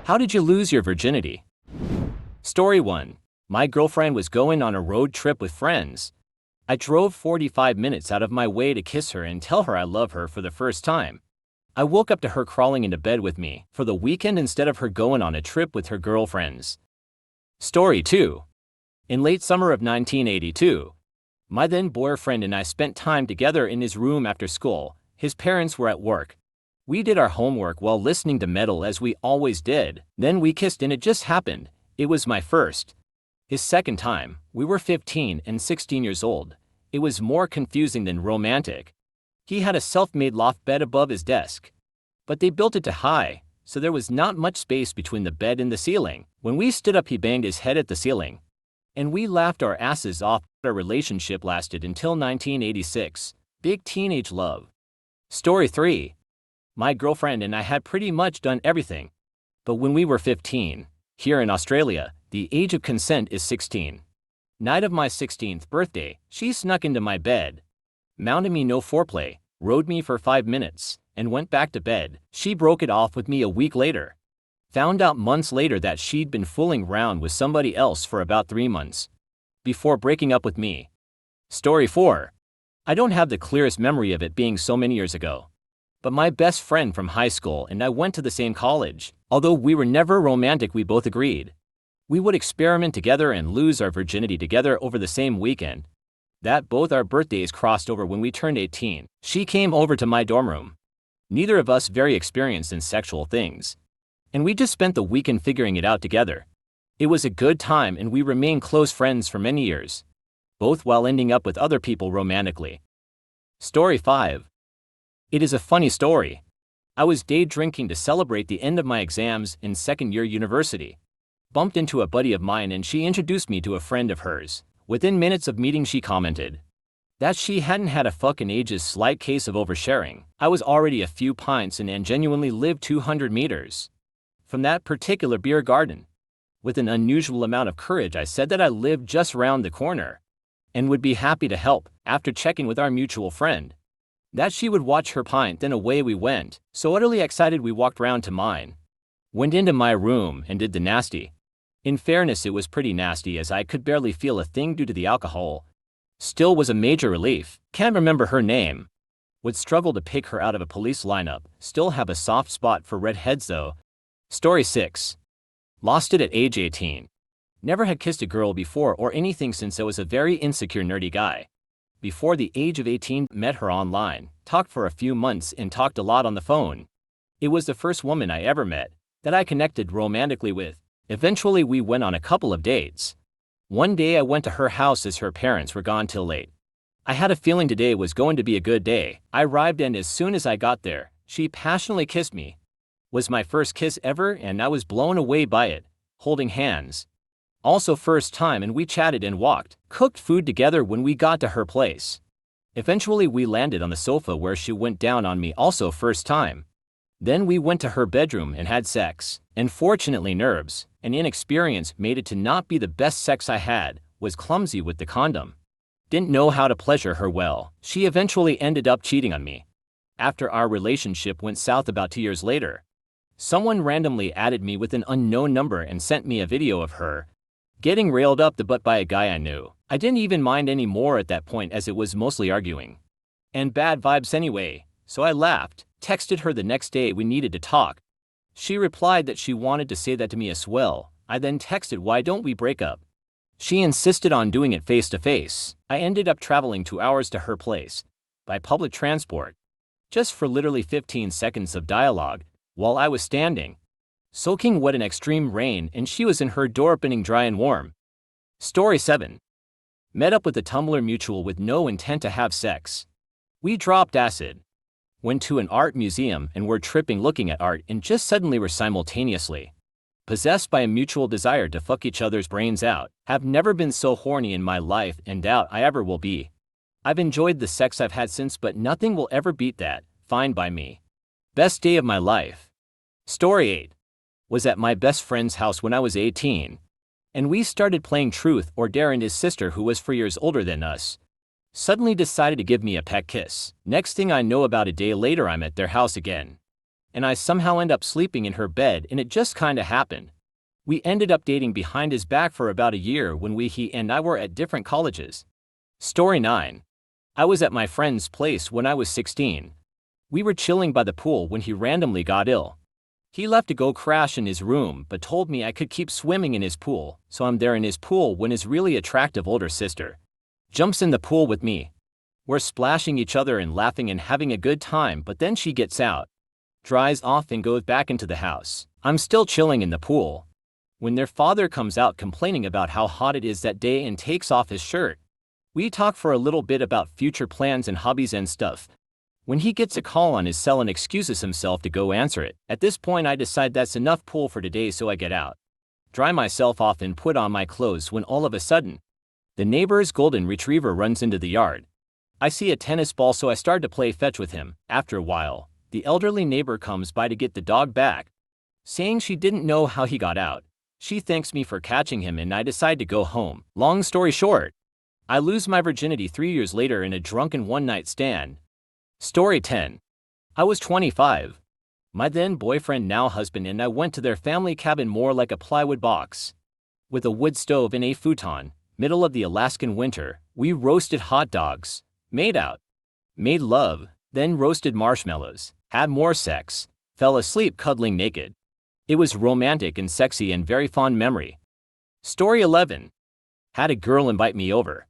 How did you lose your virginity? Story 1. My girlfriend was going on a road trip with friends. I drove 45 minutes out of my way to kiss her and tell her I love her for the first time. I woke up to her crawling into bed with me for the weekend instead of her going on a trip with her girlfriends. Story 2. In late summer of 1982, my then boyfriend and I spent time together in his room after school. His parents were at work. We did our homework while listening to metal as we always did. Then we kissed and it just happened. It was my first. His second time. We were 15 and 16 years old. It was more confusing than romantic. He had a self-made loft bed above his desk. But they built it to high, so there was not much space between the bed and the ceiling. When we stood up, he banged his head at the ceiling. And we laughed our asses off. Our relationship lasted until 1986. Big teenage love. Story 3. My girlfriend and I had pretty much done everything. But when we were 15, here in Australia, the age of consent is 16. Night of my 16th birthday, she snuck into my bed, mounted me no foreplay, rode me for 5 minutes, and went back to bed. She broke it off with me a week later. Found out months later that she'd been fooling around with somebody else for about 3 months before breaking up with me. Story 4. I don't have the clearest memory of it being so many years ago. But my best friend from high school and I went to the same college. Although we were never romantic, we both agreed we would experiment together and lose our virginity together over the same weekend. That both our birthdays crossed over when we turned 18. She came over to my dorm room. Neither of us very experienced in sexual things. And we just spent the weekend figuring it out together. It was a good time and we remained close friends for many years, both while ending up with other people romantically. Story 5. It is a funny story. I was day drinking to celebrate the end of my exams in second-year university. Bumped into a buddy of mine and she introduced me to a friend of hers. Within minutes of meeting, she commented that she hadn't had a fucking ages, slight case of oversharing. I was already a few pints and genuinely lived 200 meters from that particular beer garden. With an unusual amount of courage, I said that I lived just round the corner and would be happy to help. After checking with our mutual friend that she would watch her pint, then away we went. So utterly excited, we walked round to mine, went into my room and did the nasty. In fairness, it was pretty nasty as I could barely feel a thing due to the alcohol. Still was a major relief. Can't remember her name. Would struggle to pick her out of a police lineup. Still have a soft spot for redheads though. Story 6. Lost it at age 18. Never had kissed a girl before or anything since I was a very insecure nerdy guy. Before the age of 18, met her online, talked for a few months and talked a lot on the phone. It was the first woman I ever met that I connected romantically with. Eventually we went on a couple of dates. One day I went to her house as her parents were gone till late. I had a feeling today was going to be a good day. I arrived and as soon as I got there, she passionately kissed me. Was my first kiss ever and I was blown away by it, holding hands. Also first time, and we chatted and walked, cooked food together when we got to her place. Eventually we landed on the sofa where she went down on me, also first time. Then we went to her bedroom and had sex. Unfortunately, nerves and inexperience made it to not be the best sex I had. Was clumsy with the condom. Didn't know how to pleasure her well. She eventually ended up cheating on me. After our relationship went south about 2 years later, someone randomly added me with an unknown number and sent me a video of her getting railed up the butt by a guy I knew. I didn't even mind any more at that point as it was mostly arguing and bad vibes anyway, so I laughed. Texted her the next day we needed to talk. She replied that she wanted to say that to me as well. I then texted, why don't we break up? She insisted on doing it face to face. I ended up traveling 2 hours to her place by public transport, just for literally 15 seconds of dialogue while I was standing soaking wet in extreme rain and she was in her door opening dry and warm. Story 7. Met up with a Tumblr mutual with no intent to have sex. We dropped acid, went to an art museum and were tripping looking at art and just suddenly were simultaneously possessed by a mutual desire to fuck each other's brains out. Have never been so horny in my life and doubt I ever will be. I've enjoyed the sex I've had since, but nothing will ever beat that. Fine by me. Best day of my life. Story 8. Was at my best friend's house when I was 18. And we started playing truth or dare, and his sister, who was 4 years older than us, suddenly decided to give me a peck kiss. Next thing I know, about a day later I'm at their house again. and I somehow end up sleeping in her bed, and it just kinda happened. We ended up dating behind his back for about a year when he and I were at different colleges. Story 9. I was at my friend's place when I was 16. We were chilling by the pool when he randomly got ill. He left to go crash in his room but told me I could keep swimming in his pool, so I'm there in his pool when his really attractive older sister jumps in the pool with me. We're splashing each other and laughing and having a good time, but then she gets out, dries off and goes back into the house. I'm still chilling in the pool when their father comes out complaining about how hot it is that day and takes off his shirt. We talk for a little bit about future plans and hobbies and stuff. When he gets a call on his cell and excuses himself to go answer it, at this point I decide that's enough pool for today, so I get out, dry myself off and put on my clothes when all of a sudden, the neighbor's golden retriever runs into the yard. I see a tennis ball, so I start to play fetch with him. After a while, the elderly neighbor comes by to get the dog back, saying she didn't know how he got out. She thanks me for catching him and I decide to go home. Long story short, I lose my virginity 3 years later in a drunken one-night stand. Story 10. I was 25. My then boyfriend, now husband, and I went to their family cabin, more like a plywood box, with a wood stove and a futon. Middle of the Alaskan winter, we roasted hot dogs, made out, made love, then roasted marshmallows, had more sex, fell asleep cuddling naked. It was romantic and sexy and very fond memory. Story 11. Had a girl invite me over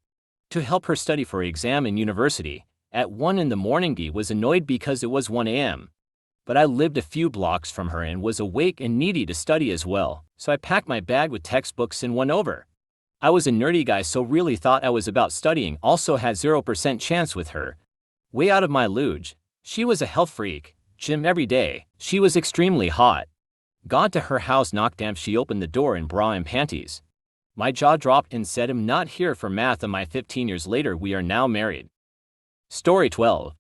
to help her study for an exam in university. At 1 in the morning, he was annoyed because it was 1 a.m. But I lived a few blocks from her and was awake and needy to study as well, so I packed my bag with textbooks and went over. I was a nerdy guy, so really thought I was about studying, also had 0% chance with her. Way out of my luge. She was a health freak, gym every day. She was extremely hot. Got to her house, knocked, damn, she opened the door in bra and panties. My jaw dropped and said, I'm not here for math. And my 15 years later, we are now married. Story 12.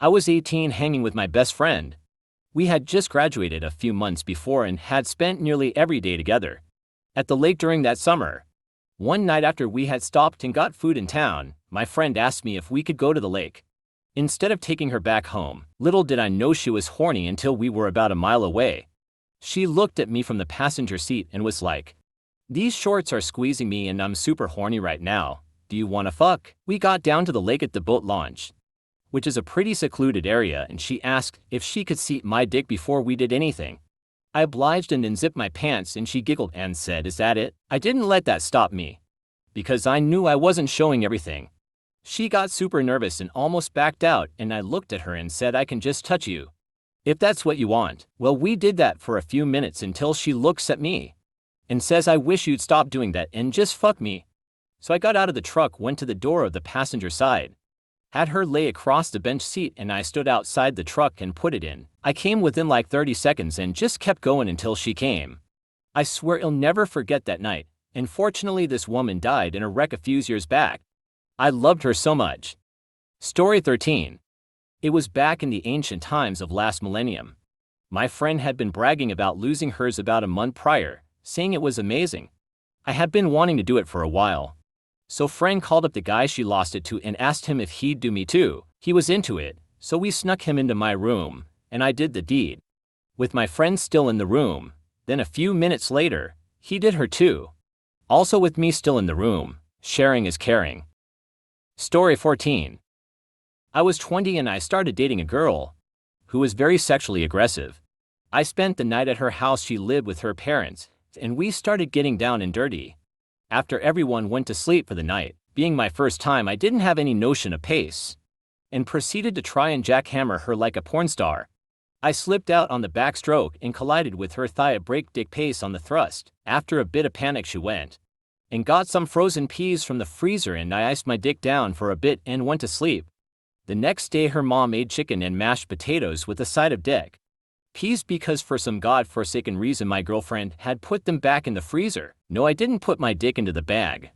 I was 18, hanging with my best friend. We had just graduated a few months before and had spent nearly every day together at the lake during that summer. One night after we had stopped and got food in town, my friend asked me if we could go to the lake instead of taking her back home. Little did I know she was horny until we were about a mile away. She looked at me from the passenger seat and was like, "These shorts are squeezing me and I'm super horny right now. Do you wanna fuck?" We got down to the lake at the boat launch, which is a pretty secluded area, and she asked if she could see my dick before we did anything. I obliged and unzipped my pants, and she giggled and said, "Is that it?" I didn't let that stop me, because I knew I wasn't showing everything. She got super nervous and almost backed out, and I looked at her and said, "I can just touch you if that's what you want." Well, we did that for a few minutes until she looks at me and says, "I wish you'd stop doing that and just fuck me." So I got out of the truck, went to the door of the passenger side, had her lay across the bench seat, and I stood outside the truck and put it in. I came within like 30 seconds and just kept going until she came. I swear I'll never forget that night. Unfortunately, this woman died in a wreck a few years back. I loved her so much. Story 13. It was back in the ancient times of last millennium. My friend had been bragging about losing hers about a month prior, saying it was amazing. I had been wanting to do it for a while. So friend called up the guy she lost it to and asked him if he'd do me too. He was into it, so we snuck him into my room, and I did the deed, with my friend still in the room. Then a few minutes later, he did her too, also with me still in the room. Sharing is caring. Story 14. I was 20 and I started dating a girl who was very sexually aggressive. I spent the night at her house. She lived with her parents, and we started getting down and dirty. After everyone went to sleep for the night, being my first time, I didn't have any notion of pace, and proceeded to try and jackhammer her like a porn star. I slipped out on the backstroke and collided with her thigh at break-dick pace on the thrust. After a bit of panic, she went and got some frozen peas from the freezer, and I iced my dick down for a bit and went to sleep. The next day, her mom made chicken and mashed potatoes with a side of dick peas because for some god-forsaken reason my girlfriend had put them back in the freezer. No, I didn't put my dick into the bag,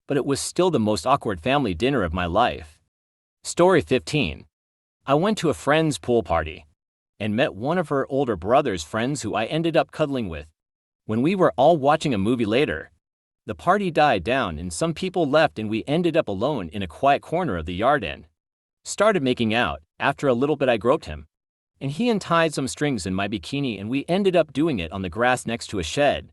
but it was still the most awkward family dinner of my life. Story 15. I went to a friend's pool party and met one of her older brother's friends who I ended up cuddling with. When we were all watching a movie later, the party died down and some people left, and we ended up alone in a quiet corner of the yard and started making out. After a little bit, I groped him. and he untied some strings in my bikini and we ended up doing it on the grass next to a shed.